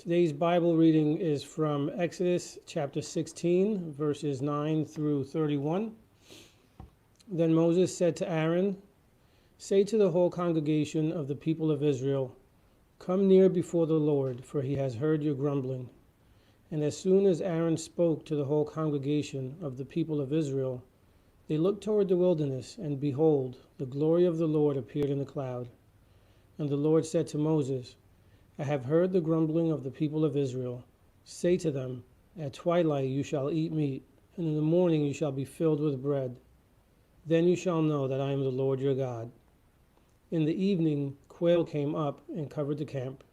Today's Bible reading is from Exodus chapter 16, verses 9 through 31. Then Moses said to Aaron, "Say to the whole congregation of the people of Israel, 'Come near before the Lord, for he has heard your grumbling.' And as soon as Aaron spoke to the whole congregation of the people of Israel, they looked toward the wilderness, and behold, the glory of the Lord appeared in the cloud. And the Lord said to Moses, 'I have heard the grumbling of the people of Israel. Say to them, at twilight you shall eat meat, and in the morning you shall be filled with bread. Then you shall know that I am the Lord your God.' In the evening quail came up and covered the camp,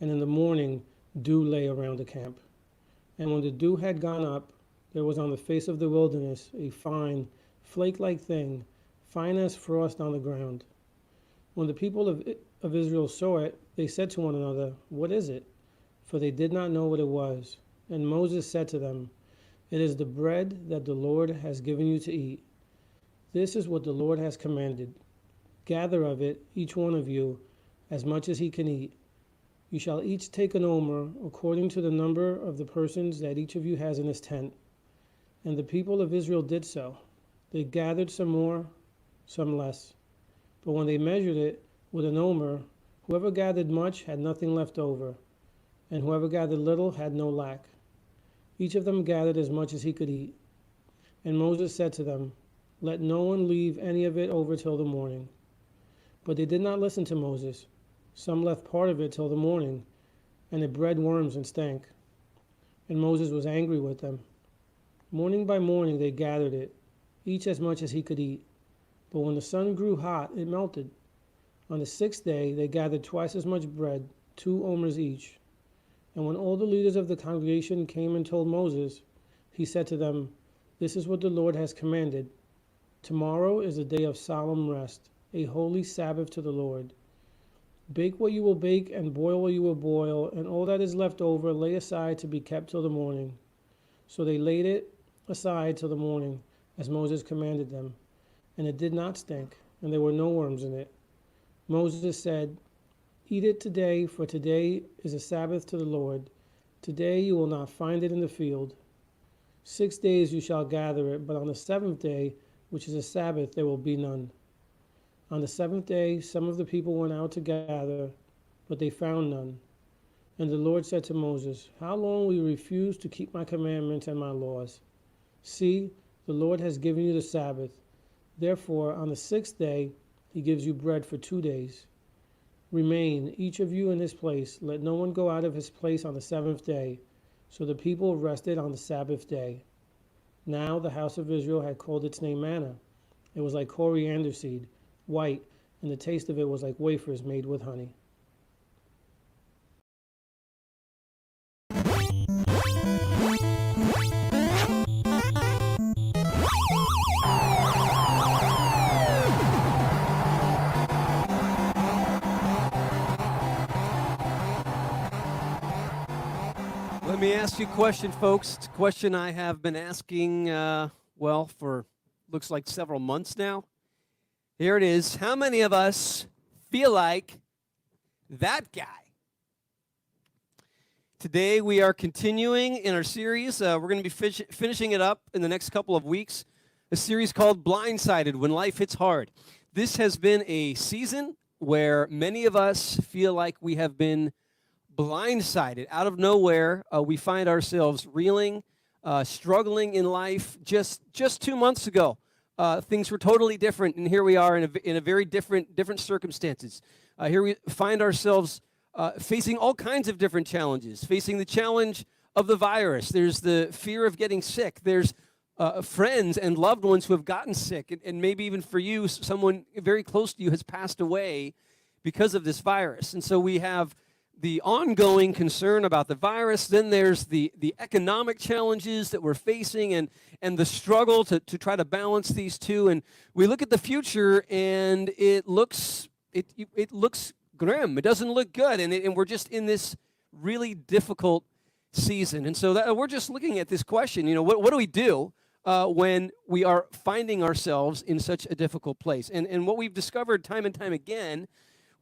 and in the morning dew lay around the camp. And when the dew had gone up, there was on the face of the wilderness a fine, flake-like thing, fine as frost on the ground. When the people of Israel saw it, they said to one another, 'What is it?' For they did not know what it was. And Moses said to them, 'It is the bread that the Lord has given you to eat. This is what the Lord has commanded. Gather of it, each one of you, as much as he can eat. You shall each take an omer, according to the number of the persons that each of you has in his tent.' And the people of Israel did so. They gathered some more, some less. But when they measured it with an omer, whoever gathered much had nothing left over, and whoever gathered little had no lack. Each of them gathered as much as he could eat. And Moses said to them, 'Let no one leave any of it over till the morning.' But they did not listen to Moses. Some left part of it till the morning, and it bred worms and stank. And Moses was angry with them. Morning by morning they gathered it, each as much as he could eat. But when the sun grew hot, it melted. On the sixth day they gathered twice as much bread, 2 omers each. And when all the leaders of the congregation came and told Moses, he said to them, 'This is what the Lord has commanded. Tomorrow is a day of solemn rest, a holy Sabbath to the Lord. Bake what you will bake and boil what you will boil, and all that is left over lay aside to be kept till the morning.' So they laid it aside till the morning, as Moses commanded them. And it did not stink, and there were no worms in it. Moses said, 'Eat it today, for today is a Sabbath to the Lord. Today you will not find it in the field. 6 days you shall gather it, but on the seventh day, which is a Sabbath, there will be none.' On the seventh day some of the people went out to gather, but they found none. And the Lord said to Moses, 'How long will you refuse to keep my commandments and my laws? See, the Lord has given you the Sabbath. Therefore, on the sixth day, he gives you bread for 2 days. Remain, each of you in his place. Let no one go out of his place on the seventh day.' So the people rested on the Sabbath day. Now the house of Israel had called its name manna. It was like coriander seed, white, and the taste of it was like wafers made with honey." Let me ask you a question, folks. It's a question I have been asking, for looks like several months now. Here it is. How many of us feel like that guy? Today we are continuing in our series. We're going to be finishing it up in the next couple of weeks. A series called Blindsided, When Life Hits Hard. This has been a season where many of us feel like we have been blindsided. Out of nowhere, we find ourselves reeling, struggling in life. Just 2 months ago, things were totally different, and here we are in a very different circumstances. Here we find ourselves facing all kinds of different challenges, facing the challenge of the virus. There's the fear of getting sick. There's friends and loved ones who have gotten sick, and maybe even for you, someone very close to you has passed away because of this virus. And so we have the ongoing concern about the virus. Then there's the economic challenges that we're facing and the struggle to try to balance these two. And we look at the future, and it looks grim. It doesn't look good, and we're just in this really difficult season. And so we're just looking at this question, what do we do when we are finding ourselves in such a difficult place? And what we've discovered time and time again,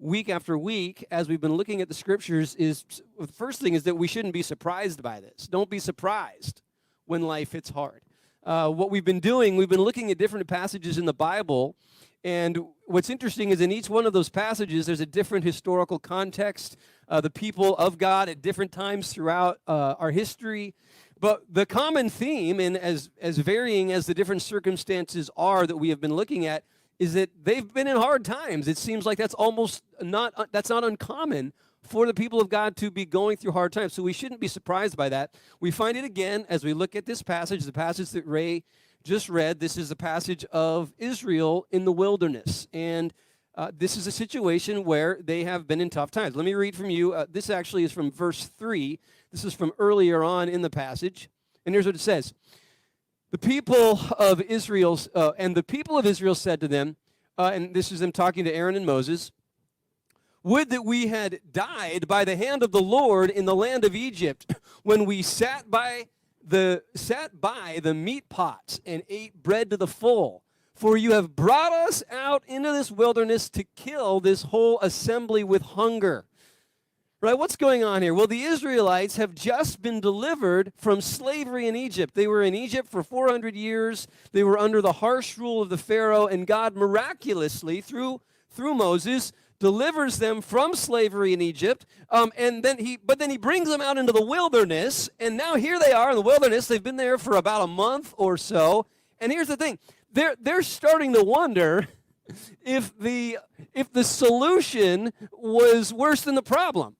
week after week as we've been looking at the scriptures is, the first thing is that we shouldn't be surprised by this. Don't be surprised when life hits hard. What we've been doing, we've been looking at different passages in the Bible, and what's interesting is in each one of those passages, there's a different historical context, the people of God at different times throughout our history. But the common theme, and as varying as the different circumstances are that we have been looking at, is that they've been in hard times. It seems like that's not uncommon for the people of God to be going through hard times. So we shouldn't be surprised by that. We find it again as we look at this passage, the passage that Ray just read. This is the passage of Israel in the wilderness. And this is a situation where they have been in tough times. Let me read from you. This actually is from verse 3. This is from earlier on in the passage. And here's what it says. The people of Israel, the people of Israel said to them, and this is them talking to Aaron and Moses, would that we had died by the hand of the Lord in the land of Egypt, when we sat by the meat pots and ate bread to the full. For you have brought us out into this wilderness to kill this whole assembly with hunger. Right, what's going on here? Well, the Israelites have just been delivered from slavery in Egypt. They were in Egypt for 400 years. They were under the harsh rule of the Pharaoh, and God miraculously, through Moses, delivers them from slavery in Egypt. And then he brings them out into the wilderness, and now here they are in the wilderness. They've been there for about a month or so. And here's the thing: they're starting to wonder if the solution was worse than the problem.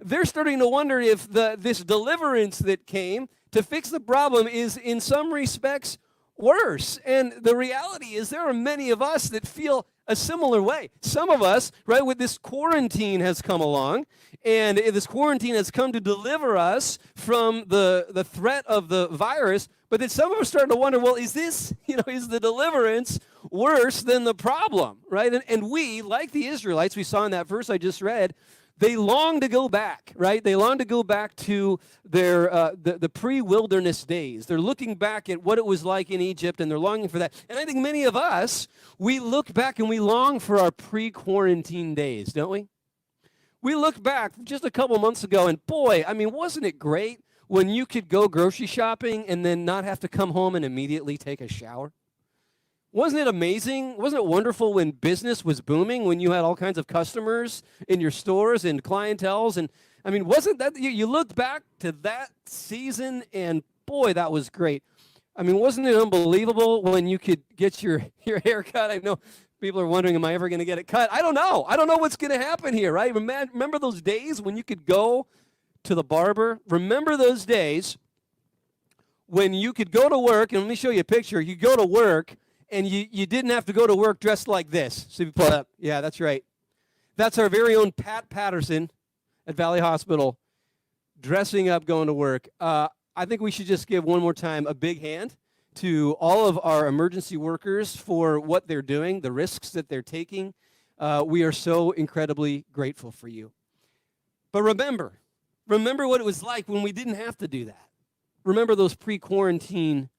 They're starting to wonder if this deliverance that came to fix the problem is in some respects worse. And the reality is there are many of us that feel a similar way. Some of us, right, with this quarantine has come along, and this quarantine has come to deliver us from the threat of the virus, but then some of us starting to wonder, well, is the deliverance worse than the problem, right? And we, like the Israelites, we saw in that verse I just read, they long to go back, right? They long to go back to their the pre-wilderness days. They're looking back at what it was like in Egypt, and they're longing for that. And I think many of us, we look back and we long for our pre-quarantine days, don't we? We look back just a couple months ago, and boy, I mean, wasn't it great when you could go grocery shopping and then not have to come home and immediately take a shower? Wasn't it amazing? Wasn't it wonderful when business was booming, when you had all kinds of customers in your stores and clienteles? And I mean, wasn't that, you looked back to that season and boy, that was great. I mean, wasn't it unbelievable when you could get your hair cut? I know people are wondering, am I ever going to get it cut? I don't know. I don't know what's going to happen here, right? Remember those days when you could go to the barber? Remember those days when you could go to work, and let me show you a picture. You go to work, and you didn't have to go to work dressed like this. So you pull it up. Yeah, that's right. That's our very own Pat Patterson at Valley Hospital dressing up, going to work. I think we should just give one more time a big hand to all of our emergency workers for what they're doing, the risks that they're taking. We are so incredibly grateful for you. But remember what it was like when we didn't have to do that. Remember those pre-quarantine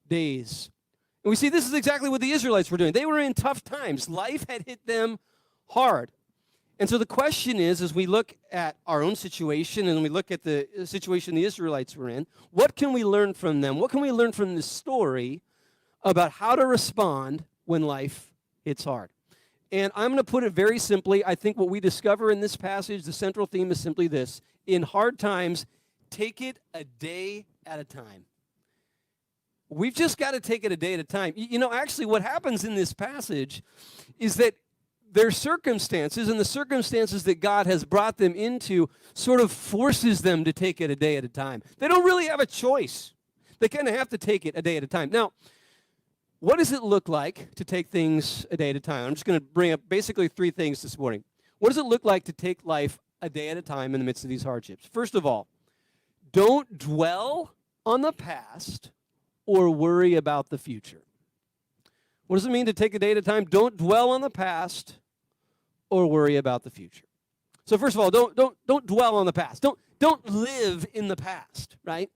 days. And we see this is exactly what the Israelites were doing. They were in tough times. Life had hit them hard. And so the question is, as we look at our own situation and we look at the situation the Israelites were in, what can we learn from them? What can we learn from this story about how to respond when life hits hard? And I'm going to put it very simply. I think what we discover in this passage, the central theme is simply this. In hard times, take it a day at a time. We've just got to take it a day at a time. You know, actually what happens in this passage is that their circumstances and the circumstances that God has brought them into sort of forces them to take it a day at a time. They don't really have a choice. They kind of have to take it a day at a time. Now, what does it look like to take things a day at a time? I'm just going to bring up basically three things this morning. What does it look like to take life a day at a time in the midst of these hardships? First of all, don't dwell on the past or worry about the future. What does it mean to take a day at a time? Don't dwell on the past or worry about the future. So first of all, don't dwell on the past. Don't live in the past, right?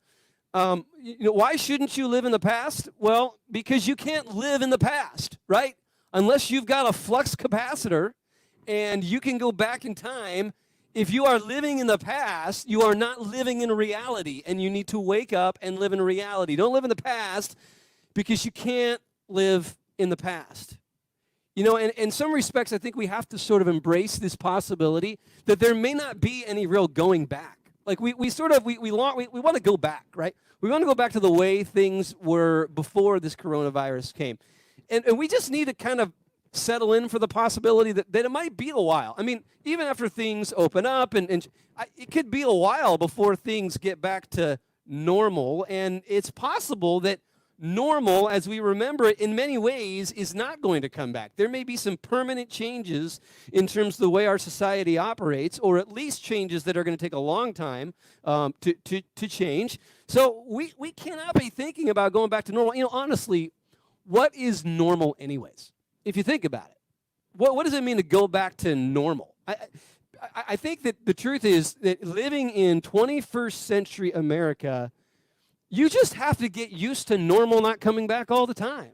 Why shouldn't you live in the past? Well, because you can't live in the past, right? Unless you've got a flux capacitor and you can go back in time. If you are living in the past, you are not living in reality, and you need to wake up and live in reality. Don't live in the past because you can't live in the past. You know, and in some respects, I think we have to sort of embrace this possibility that there may not be any real going back. Like we want to go back, right? We want to go back to the way things were before this coronavirus came. And we just need to kind of settle in for the possibility that it might be a while. I mean, even after things open up, it could be a while before things get back to normal. And it's possible that normal, as we remember it, in many ways, is not going to come back. There may be some permanent changes in terms of the way our society operates, or at least changes that are going to take a long time to change. So we cannot be thinking about going back to normal. You know, honestly, what is normal anyways? If you think about it, what does it mean to go back to normal? I think that the truth is that living in 21st century America, you just have to get used to normal not coming back all the time.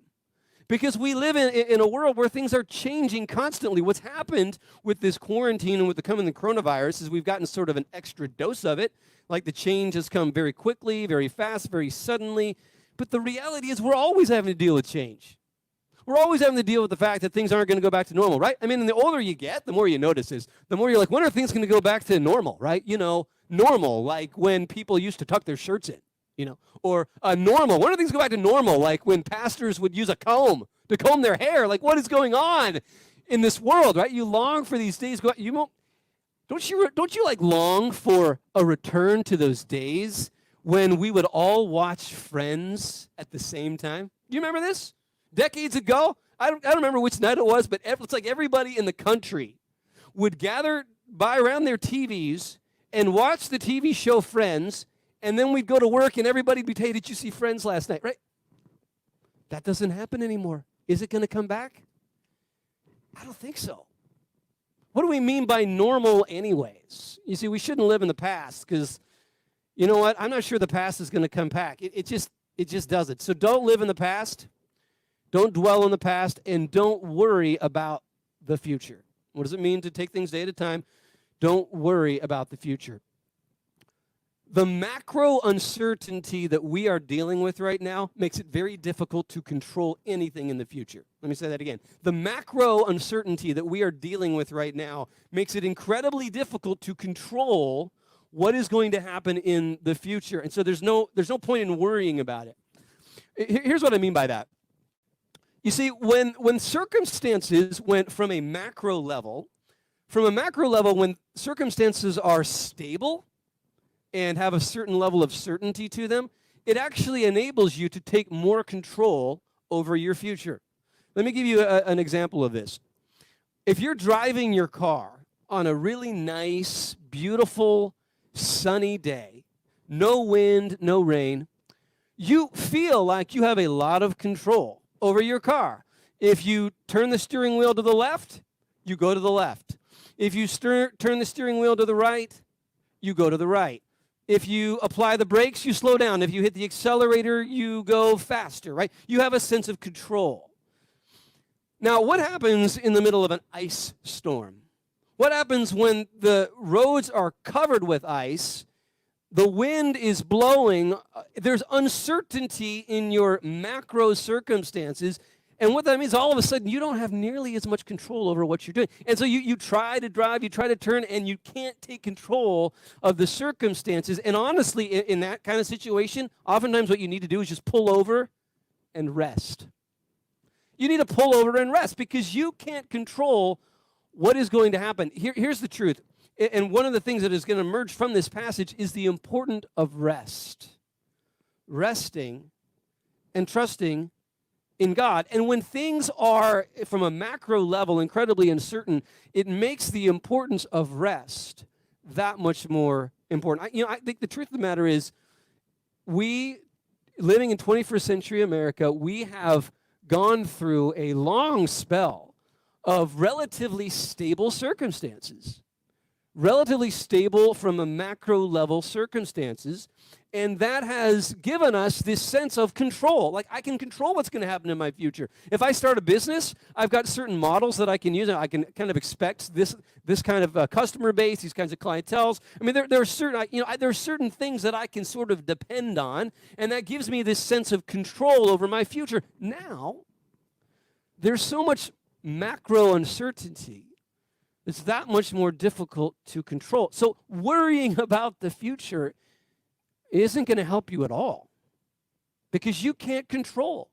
Because we live in a world where things are changing constantly. What's happened with this quarantine and with the coming of the coronavirus is we've gotten sort of an extra dose of it. Like the change has come very quickly, very fast, very suddenly. But the reality is we're always having to deal with change. We're always having to deal with the fact that things aren't going to go back to normal, right? I mean, and the older you get, the more you notice this. The more you're like, when are things going to go back to normal, right? You know, normal, like when people used to tuck their shirts in, you know, or normal. When are things go back to normal? Like when pastors would use a comb to comb their hair. Like, what is going on in this world, right? You long for these days. Don't you like long for a return to those days when we would all watch Friends at the same time? Do you remember this? Decades ago, I don't remember which night it was, but it's like everybody in the country would gather around their TVs and watch the TV show Friends, and then we'd go to work and everybody'd be, hey, did you see Friends last night, right? That doesn't happen anymore. Is it going to come back? I don't think so. What do we mean by normal anyways? You see, we shouldn't live in the past because, you know what? I'm not sure the past is going to come back. It just doesn't. So don't live in the past. Don't dwell on the past, and don't worry about the future. What does it mean to take things day at a time? Don't worry about the future. The macro uncertainty that we are dealing with right now makes it very difficult to control anything in the future. Let me say that again. The macro uncertainty that we are dealing with right now makes it incredibly difficult to control what is going to happen in the future. And so there's no point in worrying about it. Here's what I mean by that. You see, when circumstances went from a macro level, when circumstances are stable and have a certain level of certainty to them, it actually enables you to take more control over your future. Let me give you an example of this. If you're driving your car on a really nice, beautiful, sunny day, no wind, no rain, you feel like you have a lot of control over your car. If you turn the steering wheel to the left, you go to the left. If you turn the steering wheel to the right, you go to the right. If you apply the brakes, you slow down. If you hit the accelerator, you go faster, right? You have a sense of control. Now, what happens in the middle of an ice storm? What happens when the roads are covered with ice? The wind is blowing. There's uncertainty in your macro circumstances. And what that means, all of a sudden, you don't have nearly as much control over what you're doing. And so you try to drive, you try to turn, and you can't take control of the circumstances. And honestly, in that kind of situation, oftentimes what you need to do is just pull over and rest. You need to pull over and rest because you can't control what is going to happen. Here's the truth. And one of the things that is going to emerge from this passage is the importance of rest. Resting and trusting in God. And when things are, from a macro level, incredibly uncertain, it makes the importance of rest that much more important. I think the truth of the matter is, we, living in 21st century America, we have gone through a long spell of relatively stable circumstances. relatively stable from a macro level circumstances, and that has given us this sense of control. Like, I can control what's going to happen in my future. If I start a business, I've got certain models that I can use. I can kind of expect this kind of customer base, these kinds of clienteles. I mean, there are certain there are certain things that I can sort of depend on, and that gives me this sense of control over my future. Now, there's so much macro uncertainty. It's that much more difficult to control. So worrying about the future isn't going to help you at all, because you can't control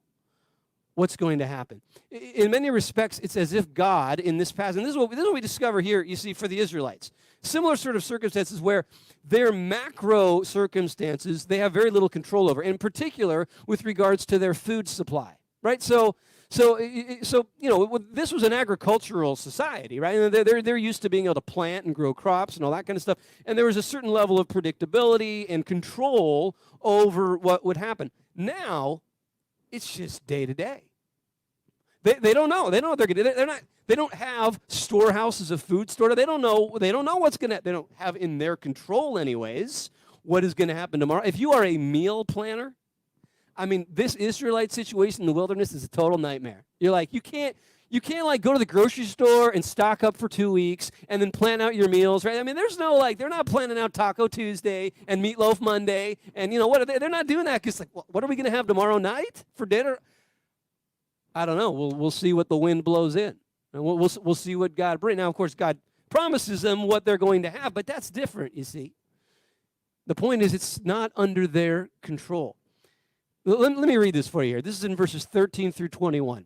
what's going to happen. In many respects, it's as if God in this passage, and this is what we discover here, you see, for the Israelites. Similar sort of circumstances where their macro circumstances, they have very little control over, in particular with regards to their food supply, right? So this was an agricultural society, right? And they're used to being able to plant and grow crops and all that kind of stuff. And there was a certain level of predictability and control over what would happen. Now, it's just day to day. They don't know. They don't know what they're going to do. They don't have storehouses of food stored. They don't know what's going to. They don't have in their control, anyways, what is going to happen tomorrow. If you are a meal planner, I mean, this Israelite situation in the wilderness is a total nightmare. You're like, you can't like go to the grocery store and stock up for 2 weeks and then plan out your meals, right? I mean, there's no they're not planning out Taco Tuesday and Meatloaf Monday, and they're not doing that because what are we going to have tomorrow night for dinner? I don't know. We'll see what the wind blows in, and we'll see what God brings. Now, of course, God promises them what they're going to have, but that's different. You see, the point is it's not under their control. Let me read this for you here. This is in verses 13 through 21.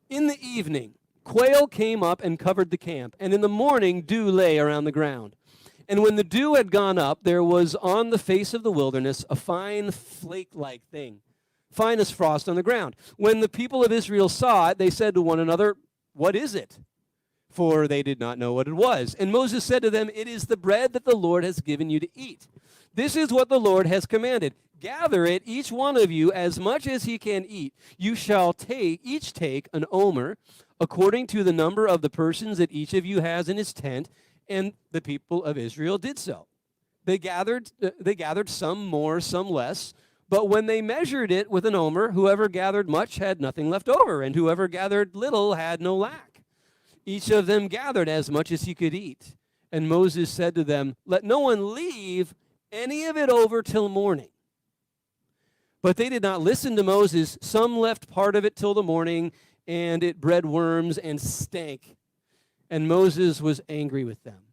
In the evening, quail came up and covered the camp, and in the morning dew lay around the ground. And when the dew had gone up, there was on the face of the wilderness a fine flake-like thing, fine as frost on the ground. When the people of Israel saw it, they said to one another, "What is it?" For they did not know what it was. And Moses said to them, "It is the bread that the Lord has given you to eat. This is what the Lord has commanded. Gather it, each one of you, as much as he can eat. You shall each take an omer, according to the number of the persons that each of you has in his tent." And the people of Israel did so. They gathered some more, some less. But when they measured it with an omer, whoever gathered much had nothing left over, and whoever gathered little had no lack. Each of them gathered as much as he could eat. And Moses said to them, "Let no one leave any of it over till morning." But they did not listen to Moses. Some left part of it till the morning, and it bred worms and stank. And Moses was angry with them.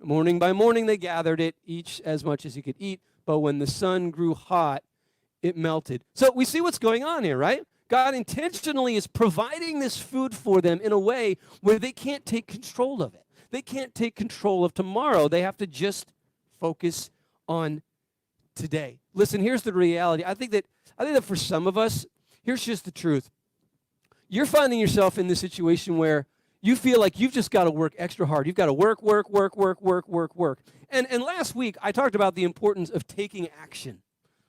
Morning by morning they gathered it, each as much as he could eat. But when the sun grew hot, it melted. So we see what's going on here, right? God intentionally is providing this food for them in a way where they can't take control of it. They can't take control of tomorrow. They have to just focus on today. Listen, here's the reality. I think that for some of us, here's just the truth. You're finding yourself in this situation where you feel like you've just got to work extra hard. You've got to work. And last week, I talked about the importance of taking action.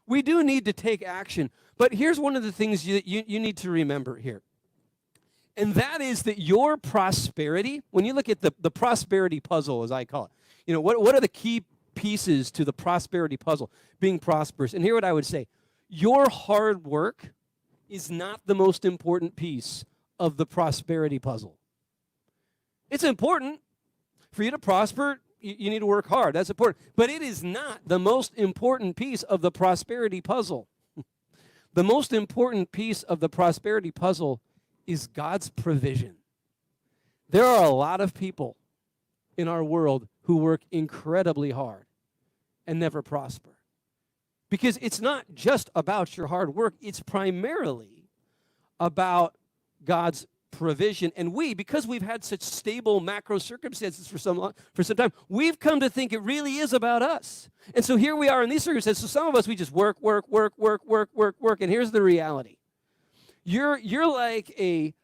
We do need to take action. But here's one of the things you need to remember here. And that is that your prosperity, when you look at the prosperity puzzle, as I call it, what are the key pieces to the prosperity puzzle, being prosperous? And here what I would say, your hard work is not the most important piece of the prosperity puzzle. It's important. For you to prosper, you need to work hard. That's important. But it is not the most important piece of the prosperity puzzle. The most important piece of the prosperity puzzle is God's provision. There are a lot of people in our world who work incredibly hard and never prosper. Because it's not just about your hard work. It's primarily about God's provision. And because we've had such stable macro circumstances for some time, we've come to think it really is about us. And so here we are in these circumstances. So some of us, we just work. And here's the reality. You're like a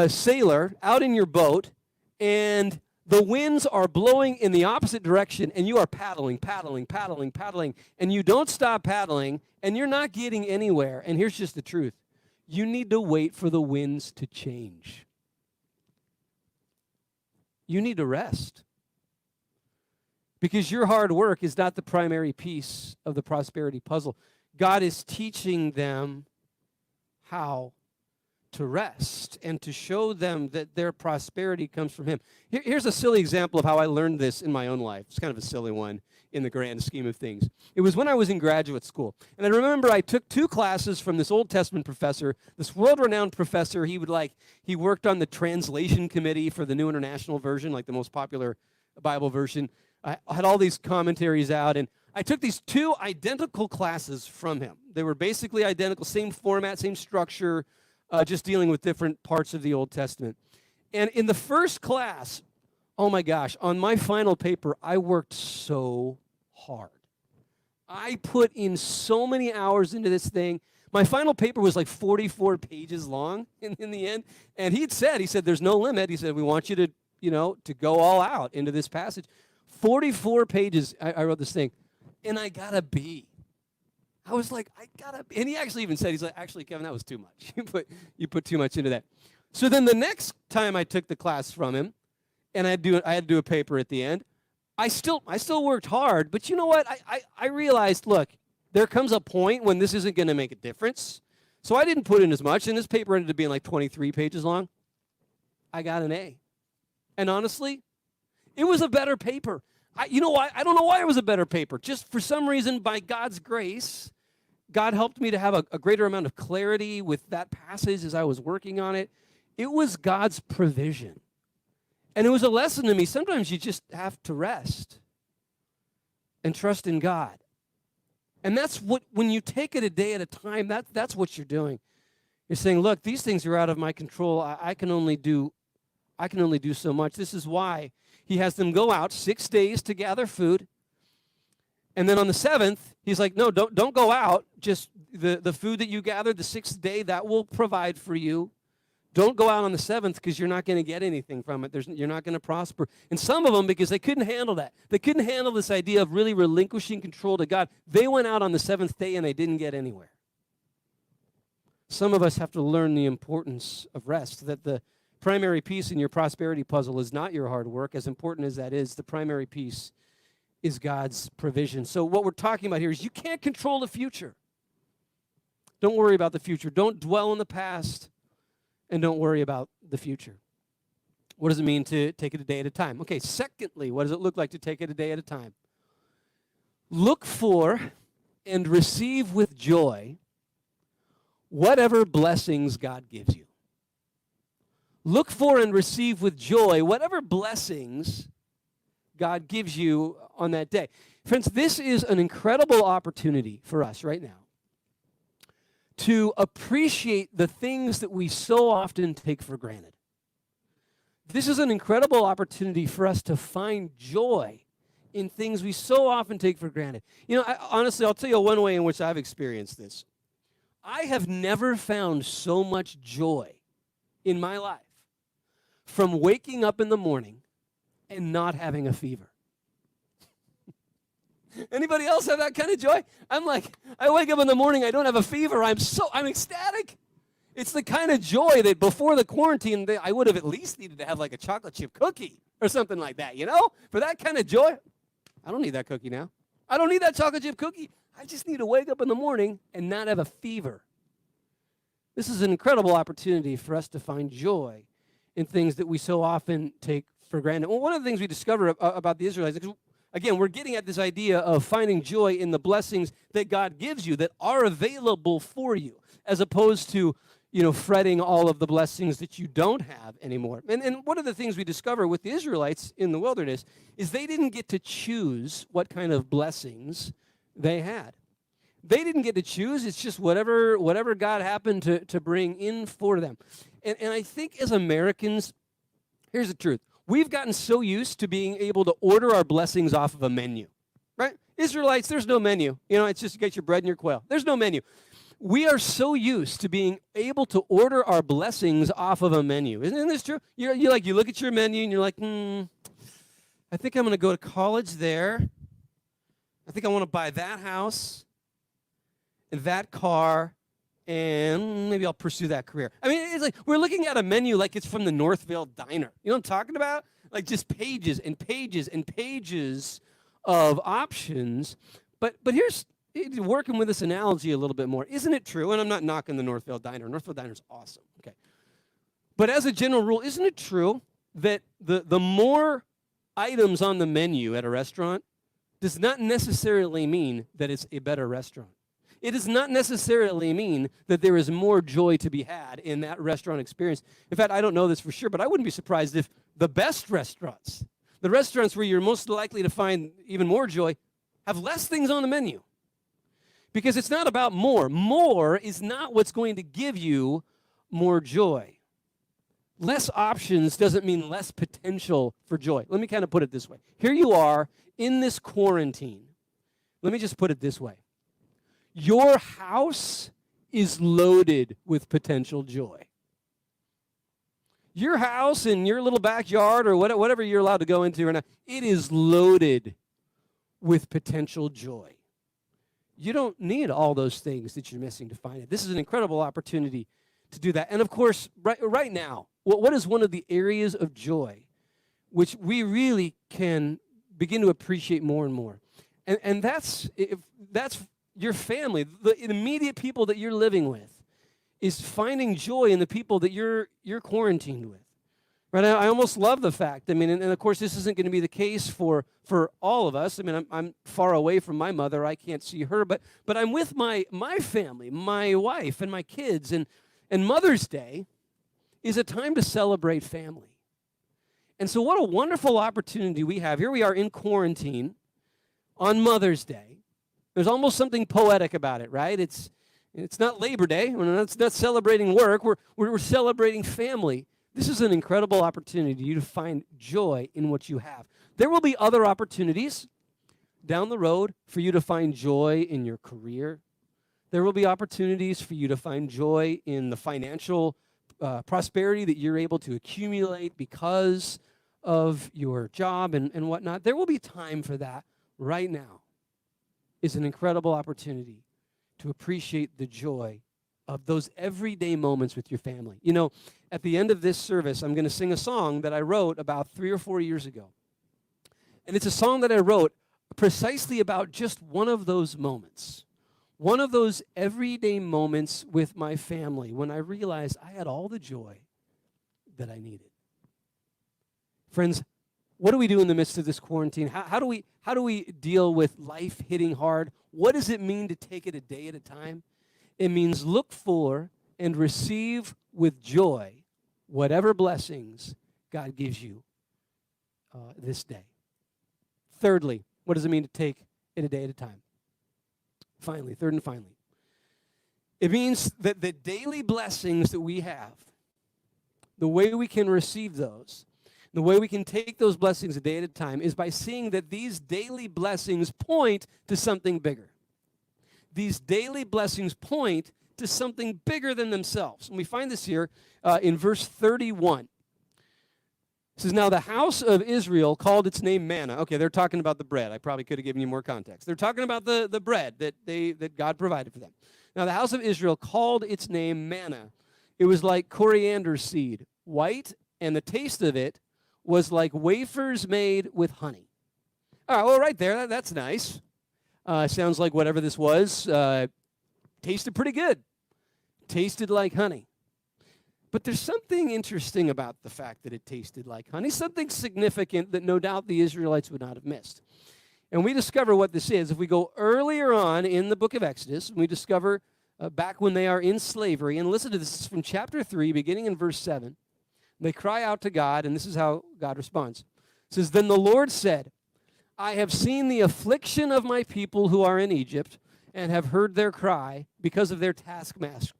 sailor out in your boat, and the winds are blowing in the opposite direction, and you are paddling, and you don't stop paddling, and you're not getting anywhere. And here's just the truth. You need to wait for the winds to change. You need to rest. Because your hard work is not the primary piece of the prosperity puzzle. God is teaching them how to rest and to show them that their prosperity comes from him. Here's a silly example of how I learned this in my own life. It's kind of a silly one in the grand scheme of things. It was when I was in graduate school. And I remember I took 2 classes from this Old Testament professor, this world-renowned professor. He worked on the translation committee for the New International Version, like the most popular Bible version. I had all these commentaries out, and I took these 2 identical classes from him. They were basically identical, same format, same structure, just dealing with different parts of the Old Testament. And in the first class, oh my gosh, on my final paper, I worked so hard. I put in so many hours into this thing. My final paper was like 44 pages long in the end. And he said, there's no limit. He said, we want you to, to go all out into this passage. 44 pages, I wrote this thing, and I got a B. I was like, I got a B. And he actually even said, he's like, actually, Kevin, that was too much. You put too much into that. So then the next time I took the class from him, and I had to do a paper at the end, I still worked hard, but you know what? I realized, look, there comes a point when this isn't going to make a difference. So I didn't put in as much, and this paper ended up being like 23 pages long. I got an A. And honestly, it was a better paper. You know why? I don't know why it was a better paper. Just for some reason, by God's grace, God helped me to have a greater amount of clarity with that passage as I was working on it. It was God's provision. And it was a lesson to me. Sometimes you just have to rest and trust in God. And that's what, when you take it a day at a time, that's what you're doing. You're saying, look, these things are out of my control. I can only do so much. This is why he has them go out 6 days to gather food. And then on the 7th, he's like, no, don't go out. Just the food that you gathered the 6th day, that will provide for you. Don't go out on the 7th because you're not going to get anything from it. You're not going to prosper. And some of them, because they couldn't handle that. They couldn't handle this idea of really relinquishing control to God. They went out on the 7th day and they didn't get anywhere. Some of us have to learn the importance of rest, that the primary piece in your prosperity puzzle is not your hard work. As important as that is, the primary piece is God's provision. So what we're talking about here is you can't control the future. Don't worry about the future. Don't dwell in the past. And don't worry about the future. What does it mean to take it a day at a time? Okay, secondly, what does it look like to take it a day at a time? Look for and receive with joy whatever blessings God gives you. Look for and receive with joy whatever blessings God gives you on that day. Friends, this is an incredible opportunity for us right now to appreciate the things that we so often take for granted. This is an incredible opportunity for us to find joy in things we so often take for granted. Honestly, I'll tell you one way in which I've experienced this. I have never found so much joy in my life from waking up in the morning and not having a fever. Anybody else have that kind of joy? I'm like, I wake up in the morning, I don't have a fever, I'm ecstatic. It's the kind of joy that before the quarantine, I would have at least needed to have like a chocolate chip cookie or something like that, For that kind of joy, I don't need that cookie now. I don't need that chocolate chip cookie. I just need to wake up in the morning and not have a fever. This is an incredible opportunity for us to find joy in things that we so often take for granted. Well, one of the things we discover about the Israelites, again, we're getting at this idea of finding joy in the blessings that God gives you that are available for you, as opposed to, fretting all of the blessings that you don't have anymore. And one of the things we discover with the Israelites in the wilderness is they didn't get to choose what kind of blessings they had. They didn't get to choose. It's just whatever God happened to bring in for them. And I think as Americans, here's the truth. We've gotten so used to being able to order our blessings off of a menu, right? Israelites, there's no menu. It's just you get your bread and your quail. There's no menu. We are so used to being able to order our blessings off of a menu. Isn't this true? You look at your menu and you're like, I think I'm going to go to college there. I think I want to buy that house and that car, and maybe I'll pursue that career. I mean, it's like we're looking at a menu like it's from the Northville Diner. You know what I'm talking about? Like just pages and pages and pages of options. But here's working with this analogy a little bit more. Isn't it true? And I'm not knocking the Northville Diner. Northville Diner's awesome. Okay. But as a general rule, isn't it true that the more items on the menu at a restaurant does not necessarily mean that it's a better restaurant? It does not necessarily mean that there is more joy to be had in that restaurant experience. In fact, I don't know this for sure, but I wouldn't be surprised if the best restaurants, the restaurants where you're most likely to find even more joy, have less things on the menu. Because it's not about more. More is not what's going to give you more joy. Less options doesn't mean less potential for joy. Let me kind of put it this way. Here you are in this quarantine. Let me just put it this way. Your house is loaded with potential joy. Your house in your little backyard or whatever you're allowed to go into right now, it is loaded with potential joy. You don't need all those things that you're missing to find it. This is an incredible opportunity to do that. And of course, right now, what is one of the areas of joy which we really can begin to appreciate more and more? And that's your family, the immediate people that you're living with, is finding joy in the people that you're quarantined with. Right? I almost love the fact. I mean, and of course, this isn't going to be the case for all of us. I mean, I'm far away from my mother. I can't see her, but I'm with my family, my wife, and my kids. And Mother's Day is a time to celebrate family. And so, what a wonderful opportunity we have. Here we are in quarantine on Mother's Day. There's almost something poetic about it, right? It's not Labor Day. We're not celebrating work. We're celebrating family. This is an incredible opportunity for you to find joy in what you have. There will be other opportunities down the road for you to find joy in your career. There will be opportunities for you to find joy in the financial prosperity that you're able to accumulate because of your job and whatnot. There will be time for that. Right now is an incredible opportunity to appreciate the joy of those everyday moments with your family. You know, at the end of this service, I'm going to sing a song that I wrote about 3 or 4 years ago. And it's a song that I wrote precisely about just one of those moments, one of those everyday moments with my family when I realized I had all the joy that I needed. Friends, what do we do in the midst of this quarantine? How do we deal with life hitting hard? What does it mean to take it a day at a time? It means look for and receive with joy whatever blessings God gives you this day. Thirdly, what does it mean to take it a day at a time? Third and finally, it means that the daily blessings that we have, the way we can receive those, the way we can take those blessings a day at a time is by seeing that these daily blessings point to something bigger. These daily blessings point to something bigger than themselves. And we find this here in verse 31. It says, now the house of Israel called its name manna. Okay, they're talking about the bread. I probably could have given you more context. They're talking about the bread that God provided for them. Now the house of Israel called its name manna. It was like coriander seed, white, and the taste of it was like wafers made with honey. All right, well, right there, that's nice. Sounds like whatever this was tasted pretty good. Tasted like honey. But there's something interesting about the fact that it tasted like honey, something significant that no doubt the Israelites would not have missed. And we discover what this is. If we go earlier on in the book of Exodus, we discover back when they are in slavery, and listen to this, it's from chapter 3, beginning in verse 7. They cry out to God, and this is how God responds. It says, then the Lord said, I have seen the affliction of my people who are in Egypt, and have heard their cry because of their taskmasters.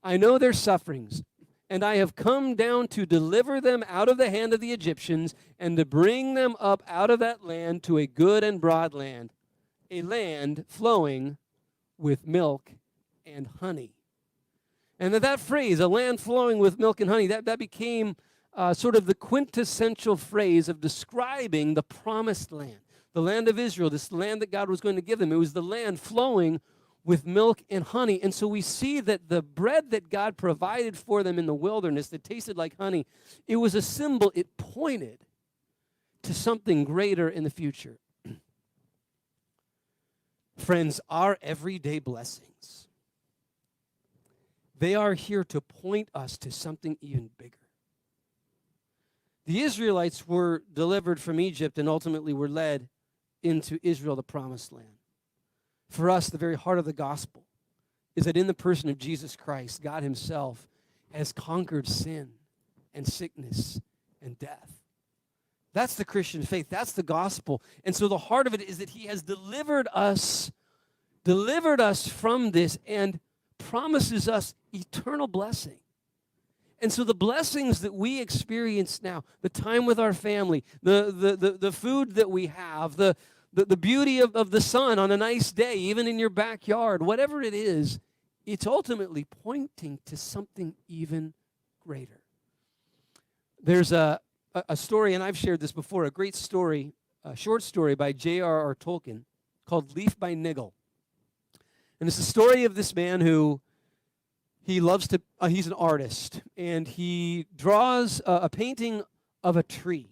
I know their sufferings, and I have come down to deliver them out of the hand of the Egyptians, and to bring them up out of that land to a good and broad land, a land flowing with milk and honey. And that phrase, a land flowing with milk and honey, that became sort of the quintessential phrase of describing the promised land, the land of Israel, this land that God was going to give them. It was the land flowing with milk and honey. And so we see that the bread that God provided for them in the wilderness that tasted like honey, it was a symbol. It pointed to something greater in the future. Friends, our everyday blessings, they are here to point us to something even bigger. The Israelites were delivered from Egypt and ultimately were led into Israel, the promised land. For us, the very heart of the gospel is that in the person of Jesus Christ, God himself has conquered sin and sickness and death. That's the Christian faith. That's the gospel. And so the heart of it is that he has delivered us from this and promises us eternal blessing. And so the blessings that we experience now, the time with our family, the food that we have, the beauty of the sun on a nice day, even in your backyard, whatever it is, it's ultimately pointing to something even greater. There's a story, and I've shared this before, a great story, a short story by J.R.R. Tolkien called Leaf by Niggle. And it's the story of this man who he's an artist, and he draws a painting of a tree.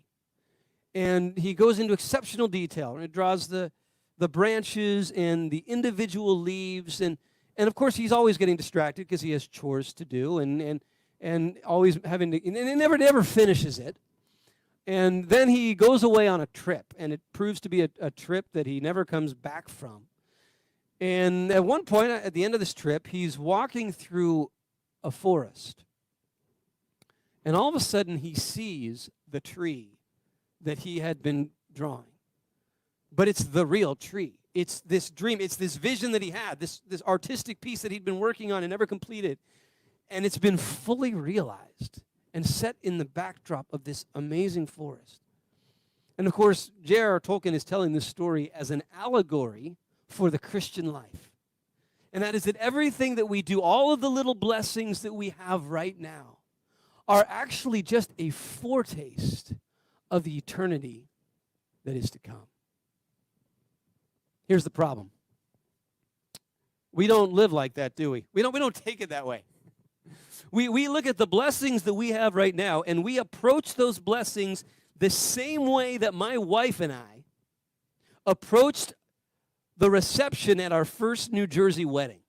And he goes into exceptional detail, and it draws the branches and the individual leaves, and of course he's always getting distracted because he has chores to do, and always having to, and it never finishes it. And then he goes away on a trip, and it proves to be a trip that he never comes back from. And at one point, at the end of this trip, he's walking through a forest. And all of a sudden, he sees the tree that he had been drawing. But it's the real tree. It's this dream. It's this vision that he had, this artistic piece that he'd been working on and never completed. And it's been fully realized and set in the backdrop of this amazing forest. And of course, J.R.R. Tolkien is telling this story as an allegory for the Christian life. And that is that everything that we do, all of the little blessings that we have right now, are actually just a foretaste of the eternity that is to come. Here's the problem. We don't live like that, do we? We don't take it that way. We look at the blessings that we have right now, and we approach those blessings the same way that my wife and I approached the reception at our first New Jersey wedding.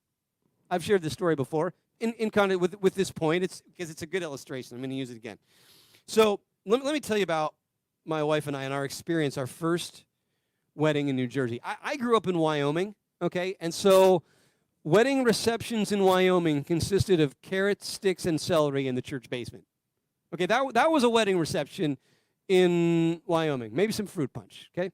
I've shared this story before in kind of with this point. It's because it's a good illustration. I'm going to use it again. So let me tell you about my wife and I and our experience, our first wedding in New Jersey. I grew up in Wyoming, okay? And so wedding receptions in Wyoming consisted of carrots, sticks, and celery in the church basement. Okay, that was a wedding reception in Wyoming. Maybe some fruit punch, okay?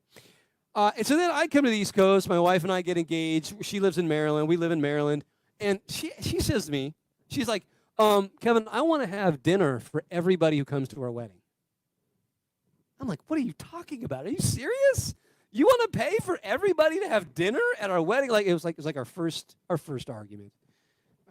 And so then I come to the East Coast. My wife and I get engaged. She lives in Maryland. We live in Maryland. And she says to me, she's like, Kevin, I want to have dinner for everybody who comes to our wedding. I'm like, what are you talking about? Are you serious? You want to pay for everybody to have dinner at our wedding? It was like our first argument.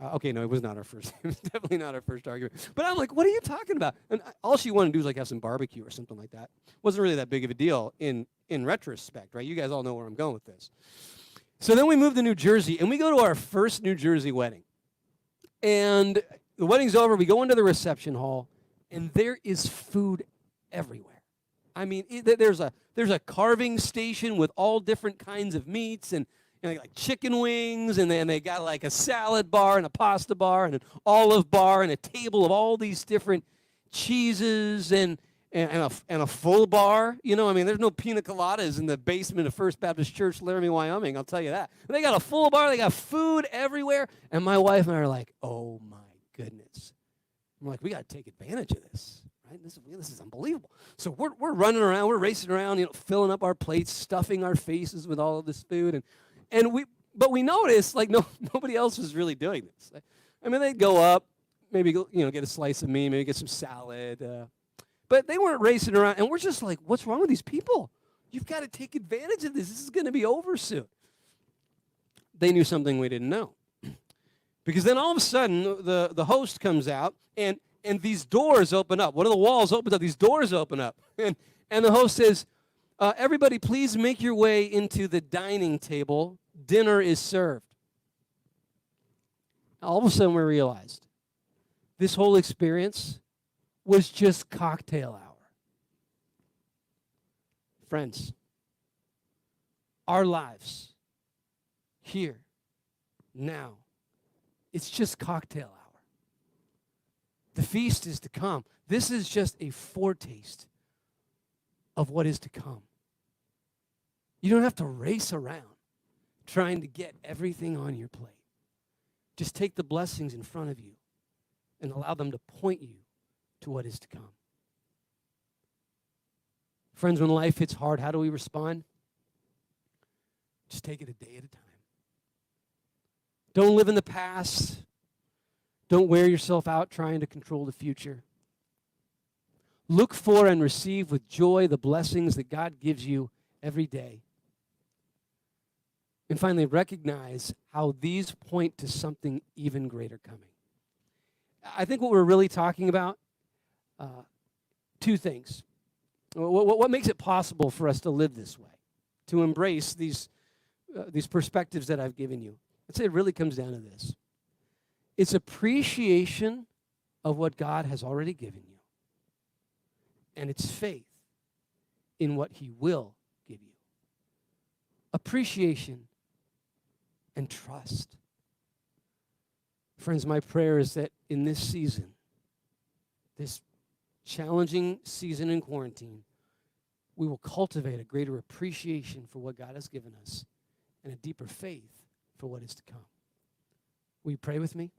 Okay, no, it was not our first. It was definitely not our first argument. But I'm like, what are you talking about? And all she wanted to do was have some barbecue or something like that. Wasn't really that big of a deal in retrospect, right? You guys all know where I'm going with this. So then we moved to New Jersey, and we go to our first New Jersey wedding. And the wedding's over. We go into the reception hall, and there is food everywhere. I mean, there's a carving station with all different kinds of meats, and like chicken wings, and then they got like a salad bar and a pasta bar and an olive bar and a table of all these different cheeses and a full bar. You know, I mean, there's no pina coladas in the basement of First Baptist Church, Laramie, Wyoming. I'll tell you that. They got a full bar. They got food everywhere. And my wife and I are like, oh my goodness. I'm like, we got to take advantage of this. Right? This is unbelievable. So we're running around, we're racing around, filling up our plates, stuffing our faces with all of this food, but we noticed nobody else was really doing this. I mean, they'd go up, maybe get a slice of meat, maybe get some salad, but they weren't racing around. And we're just like, what's wrong with these people? You've got to take advantage of this. This is going to be over soon. They knew something we didn't know, because then all of a sudden the host comes out and these doors open up. One of the walls opens up. These doors open up. And the host says, everybody, please make your way into the dining table. Dinner is served. All of a sudden, we realized this whole experience was just cocktail hour. Friends, our lives here, now, it's just cocktail hour. The feast is to come. This is just a foretaste of what is to come. You don't have to race around trying to get everything on your plate. Just take the blessings in front of you and allow them to point you to what is to come. Friends, when life hits hard, how do we respond? Just take it a day at a time. Don't live in the past. Don't wear yourself out trying to control the future. Look for and receive with joy the blessings that God gives you every day. And finally, recognize how these point to something even greater coming. I think what we're really talking about, two things. What makes it possible for us to live this way, to embrace these perspectives that I've given you? I'd say it really comes down to this. It's appreciation of what God has already given you, and it's faith in what he will give you. Appreciation and trust. Friends, my prayer is that in this season, this challenging season in quarantine, we will cultivate a greater appreciation for what God has given us and a deeper faith for what is to come. Will you pray with me?